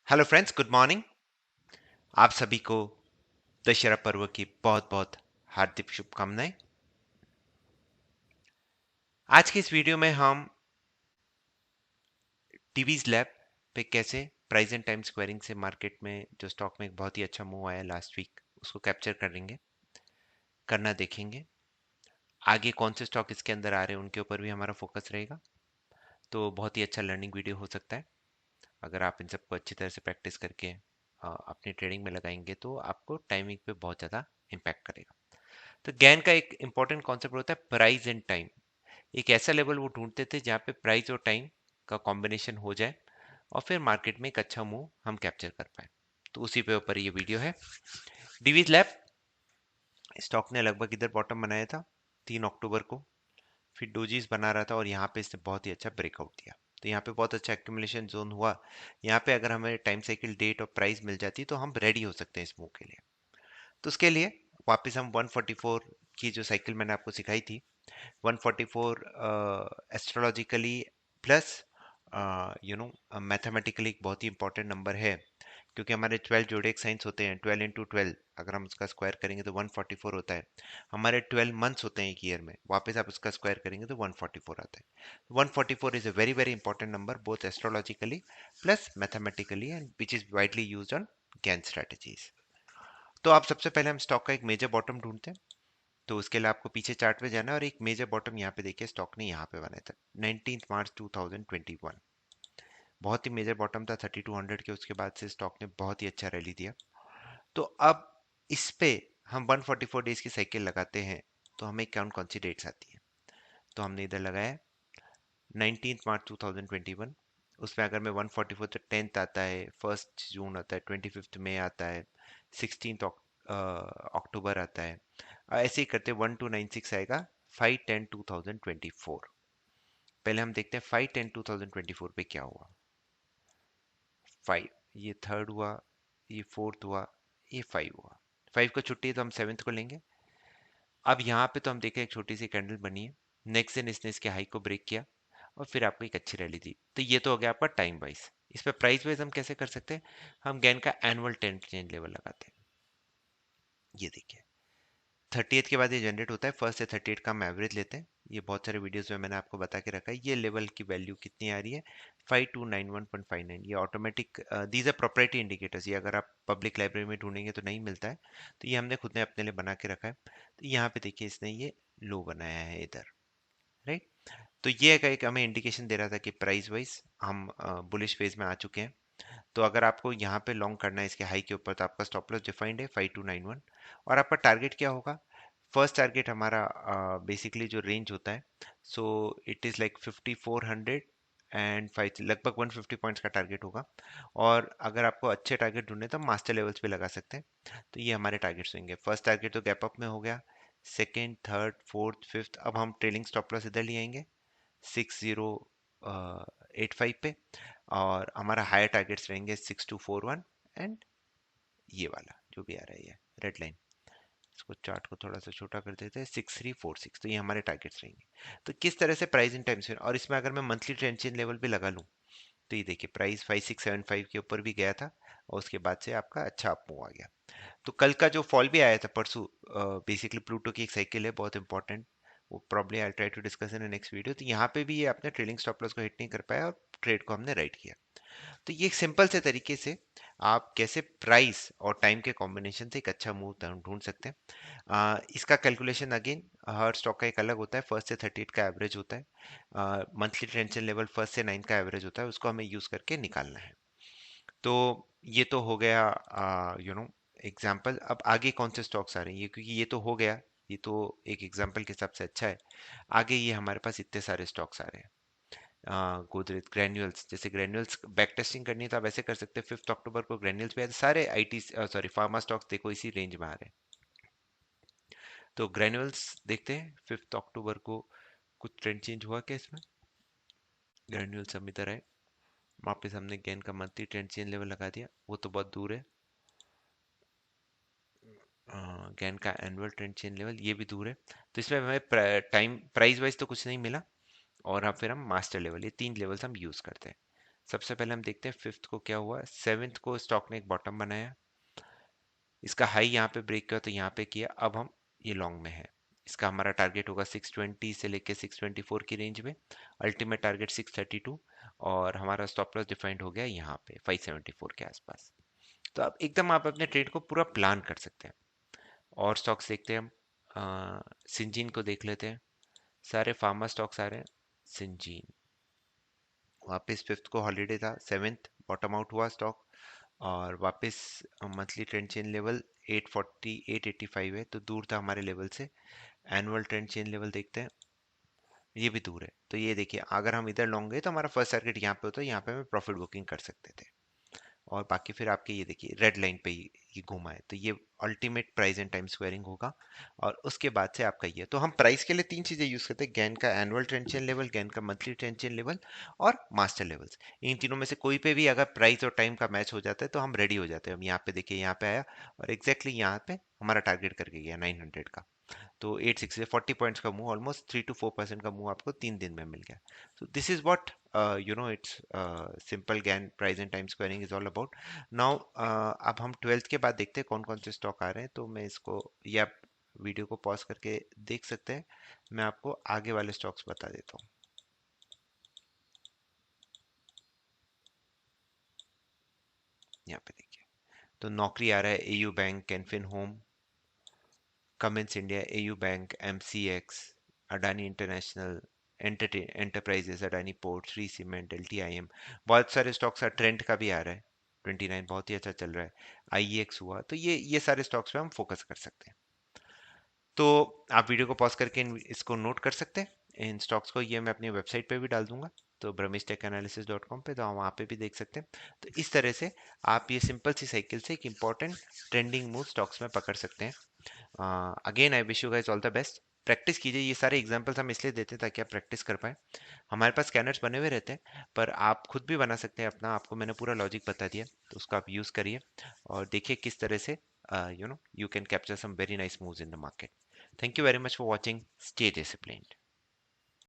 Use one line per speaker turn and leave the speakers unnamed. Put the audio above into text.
Hello friends, good morning. आप सभी को दशहरा पर्व की बहुत बहुत हार्दिक शुभकामनाएं। आज की इस वीडियो में हम टीवीज लैब पे कैसे प्राइस एंड टाइम स्क्वायरिंग से मार्केट में जो स्टॉक में एक बहुत ही अच्छा मूव आया लास्ट वीक, उसको कैप्चर करना देखेंगे। आगे कौन से स्टॉक इसके अंदर आ रहे हैं उनके ऊपर भी हमारा फोकस रहेगा। तो बहुत ही अच्छा लर्निंग वीडियो हो सकता है। अगर आप इन सबको अच्छी तरह से प्रैक्टिस करके अपनी ट्रेडिंग में लगाएंगे तो आपको टाइमिंग पे बहुत ज़्यादा इम्पैक्ट करेगा। तो गैन का एक इंपॉर्टेंट कॉन्सेप्ट होता है प्राइस एंड टाइम। एक ऐसा लेवल वो ढूंढते थे जहाँ पे प्राइस और टाइम का कॉम्बिनेशन हो जाए और फिर मार्केट में एक अच्छा मूव हम कैप्चर कर पाए। तो उसी पे ऊपर ये वीडियो है। डीवीज लैब स्टॉक ने लगभग इधर बॉटम बनाया था 3 अक्टूबर को, फिर डोजीज बना रहा था और यहाँ पे इसने बहुत ही अच्छा ब्रेकआउट दिया। तो यहाँ पे बहुत अच्छा एक्यूमुलेशन जोन हुआ। यहाँ पे अगर हमें टाइम साइकिल डेट और प्राइस मिल जाती तो हम रेडी हो सकते हैं इस मूव के लिए। तो उसके लिए वापस हम 144 की जो साइकिल मैंने आपको सिखाई थी, 144 एस्ट्रोलॉजिकली प्लस मैथमेटिकली एक बहुत ही इंपॉर्टेंट नंबर है, क्योंकि हमारे 12 जोडिएक साइंस होते हैं। 12 इंटू 12 अगर हम उसका स्क्वायर करेंगे तो 144 होता है। हमारे 12 मंथ्स होते हैं एक ईयर में, वापस आप उसका स्क्वायर करेंगे तो 144 आता है। 144 is a very very important number both astrologically plus mathematically and which is widely used on Gann strategies. तो आप सबसे पहले हम स्टॉक का एक मेजर बॉटम ढूंढते हैं। तो उसके लिए आपको पीछे चार्ट पे जाना है और एक मेजर बॉटम यहाँ पे देखिए स्टॉक ने यहाँ पे बनाया था 19 मार्च 2021। बहुत ही मेजर बॉटम था 3200 के। उसके बाद से स्टॉक ने बहुत ही अच्छा रैली दिया। तो अब इस पे हम 144 डेज की साइकिल लगाते हैं तो हमें कौन सी डेट्स आती है। तो हमने इधर लगाया 19 मार्च 2021। उसमें अगर मैं 144 तो 10th आता है, 1 जून आता है, 25 मई आता है, 16 अक्टूबर आता है। ऐसे ही करते 1296 आएगा 5/10/2024। पहले हम देखते हैं 5/10/2024 पे क्या हुआ। 5, ये थर्ड हुआ, ये फोर्थ हुआ, ये 5 हुआ। 5 को छुट्टी है तो हम 7th को लेंगे। अब यहाँ पे तो हम देखें एक छोटी सी कैंडल बनी है। नेक्स्ट दिन इसने इसके हाई को ब्रेक किया और फिर आपको एक अच्छी रैली दी। तो ये तो हो गया आपका टाइम वाइज। इस पे प्राइस वाइज हम कैसे कर सकते हैं, हम गैन का एनुअल ट्रेंड चेंज लेवल लगाते हैं। ये देखिए 38 के बाद ये जनरेट होता है। फर्स्ट से 38 का हम एवरेज लेते हैं। ये बहुत सारे वीडियोस में मैंने आपको बता के रखा है। ये लेवल की वैल्यू कितनी आ रही है, 5291.59। ये automatic, these are proprietary indicators. ये अगर आप पब्लिक लाइब्रेरी में ढूंढेंगे तो नहीं मिलता है। तो ये हमने खुद ने अपने लिए बना के रखा है। तो यहाँ पे देखिए इसने ये लो बनाया है इधर, राइट। तो ये एक हमें इंडिकेशन दे रहा था कि प्राइस वाइज हम बुलिश फेज में आ चुके हैं। तो अगर आपको यहाँ पे लॉन्ग करना है इसके हाई के ऊपर तो आपका स्टॉप लॉस डिफाइंड है 5291। और आपका टारगेट क्या होगा, फर्स्ट टारगेट हमारा बेसिकली जो रेंज होता है, so it is like 5400 and 5, लगभग 150 पॉइंट्स का टारगेट होगा। और अगर आपको अच्छे टारगेट ढूंढने तो मास्टर लेवल्स पे लगा सकते हैं। तो ये हमारे टारगेट्स होंगे। फर्स्ट टारगेट तो गैप अप में हो गया, सेकेंड, थर्ड, फोर्थ, फिफ्थ। अब हम ट्रेलिंग स्टॉप लॉस इधर ले आएंगे 6085 पे। और हमारा हायर टारगेट्स रहेंगे 6241 एंड ये वाला जो भी आ रहा है ये रेड लाइन। इसको चार्ट को थोड़ा सा छोटा कर देते हैं, 6346। तो ये हमारे टारगेट्स रहेंगे। तो किस तरह से प्राइस इन टाइम्स, और इसमें अगर मैं मंथली ट्रेंड चेन लेवल पे लगा लूँ तो ये देखिए प्राइस 5675 के ऊपर भी गया था और उसके बाद से आपका अच्छा अप मूव आ गया। तो कल का जो फॉल भी आया था परसों, बेसिकली प्लूटो की एक साइकिल है बहुत इंपॉर्टेंट, वो probably I try to discuss in next video. तो यहाँ पे भी ये अपने ट्रेलिंग स्टॉप लॉस को हिट नहीं कर पाया और ट्रेड को हमने राइट किया। तो ये एक सिंपल से तरीके से आप कैसे प्राइस और टाइम के कॉम्बिनेशन से एक अच्छा मूव ढूंढ सकते हैं। इसका कैलकुलेशन अगेन हर स्टॉक का एक अलग होता है। फर्स्ट से 38 का एवरेज होता है। मंथली टेंशन लेवल फर्स्ट से 9 का एवरेज होता है, उसको हमें यूज करके निकालना है। तो ये तो हो गया एग्जाम्पल। अब आगे कौन से स्टॉक्स आ रहे हैं, ये क्योंकि ये तो हो गया, ये तो एक एग्जाम्पल के हिसाब से अच्छा है। आगे ये हमारे पास इतने सारे स्टॉक्स आ रहे हैं। गोदरेज ग्रैन्यूल्स, जैसे ग्रैन्यूल्स बैक टेस्टिंग करनी है तो आप ऐसे कर सकते हैं। 5 अक्टूबर को ग्रैन्यूल्स पे आए थे सारे आईटी, सॉरी फार्मा स्टॉक्स, देखो इसी रेंज में आ रहे हैं। तो ग्रैन्यूल्स देखते हैं 5 अक्टूबर को कुछ ट्रेंड चेंज हुआ क्या इसमें। ग्रैन्यूल्स हम इधर आए, वापस हमने गेन का मंथली ट्रेंड चेंज लेवल लगा दिया, वो तो बहुत दूर है। गेन का एनुअल ट्रेंड चेन लेवल ये भी दूर है। तो इसमें हमें टाइम प्राइस वाइज तो कुछ नहीं मिला। और अब फिर हम मास्टर लेवल, ये 3 लेवल्स हम यूज करते हैं। सबसे पहले हम देखते हैं फिफ्थ को क्या हुआ। सेवेंथ को स्टॉक ने एक बॉटम बनाया, इसका हाई यहाँ पे ब्रेक किया तो यहाँ पे किया, अब हम ये लॉन्ग में है। इसका हमारा टारगेट होगा 620 से लेके 624 की रेंज में, अल्टीमेट टारगेट 632, और हमारा स्टॉप लॉस डिफाइंड हो गया यहाँ पे 574 के आसपास। तो अब एकदम आप अपने ट्रेड को पूरा प्लान कर सकते हैं। और स्टॉक्स देखते हैं हम, सिंजीन को देख लेते हैं। सारे फार्मा स्टॉक्स आ रहे हैं। सिंजीन वापस फिफ्थ को हॉलीडे था, सेवेंथ बॉटम आउट हुआ स्टॉक, और वापस मंथली ट्रेंड चेन लेवल 840 885 है, तो दूर था हमारे लेवल से। एनुअल ट्रेंड चेन लेवल देखते हैं, ये भी दूर है। तो ये देखिए, अगर हम इधर लॉन्ग गए तो हमारा फर्स्ट टारगेट यहाँ पे होता है, यहाँ पे हमें प्रॉफिट बुकिंग कर सकते थे। और बाकी फिर आपके ये देखिए रेड लाइन पे ये घूमा है, तो ये ultimate price and time squaring होगा। और उसके बाद से आपका ये, तो हम प्राइस के लिए तीन चीजें यूज करते हैं, गैन का एनुअल ट्रेंड लेवल, गैन का मंथली ट्रेंड लेवल, और मास्टर लेवल्स। इन तीनों में से कोई पे भी अगर प्राइस और टाइम का मैच हो जाता है तो हम रेडी हो जाते हैं। हम यहाँ पे देखिए, यहाँ पे आया और एग्जैक्टली यहाँ पे हमारा टारगेट करके गया 900 का। तो 860 40 पॉइंट्स का मूव, ऑलमोस्ट 3 to 4% का मूव आपको 3 दिन में मिल गया। तो this is what it's simple Gann price and time squaring is all about. Now अब हम ट्वेल्थ के बाद देखते हैं कौन कौन से स्टॉक आ रहे हैं। तो मैं इसको, या आप वीडियो को पॉज करके देख सकते हैं, मैं आपको आगे वाले स्टॉक्स बता देता हूँ। यहाँ पे देखिए, तो नौकरी आ रहा है, AU bank, Canfin home, Cummins India, AU bank, MCX, Adani international, enterprises, Adani port, Shree cement, LTIM. बहुत सारे स्टॉक्स, ट्रेंड का भी आ रहा है 29, बहुत ही अच्छा चल रहा है। आईएक्स हुआ, तो ये सारे स्टॉक्स पे हम फोकस कर सकते हैं। तो आप वीडियो को पॉज करके इसको नोट कर सकते हैं, इन स्टॉक्स को। ये मैं अपनी वेबसाइट पे भी डाल दूंगा, तो brahmistechanalysis.com पे, तो हम वहाँ पे भी देख सकते हैं। तो इस तरह से आप ये सिंपल सी साइकिल से एक इंपॉर्टेंट ट्रेंडिंग मूव स्टॉक्स में पकड़ सकते हैं। Again I wish you guys all the best. Practice कीजिए, ये सारे एग्जांपल्स हम इसलिए देते हैं ताकि आप प्रैक्टिस कर पाए। हमारे पास स्कैनर्स बने हुए रहते हैं, पर आप खुद भी बना सकते हैं अपना। आपको मैंने पूरा लॉजिक बता दिया, तो उसको आप यूज़ करिए और देखिए किस तरह से you can capture some very nice moves in the market. Thank you very much for watching. Stay disciplined.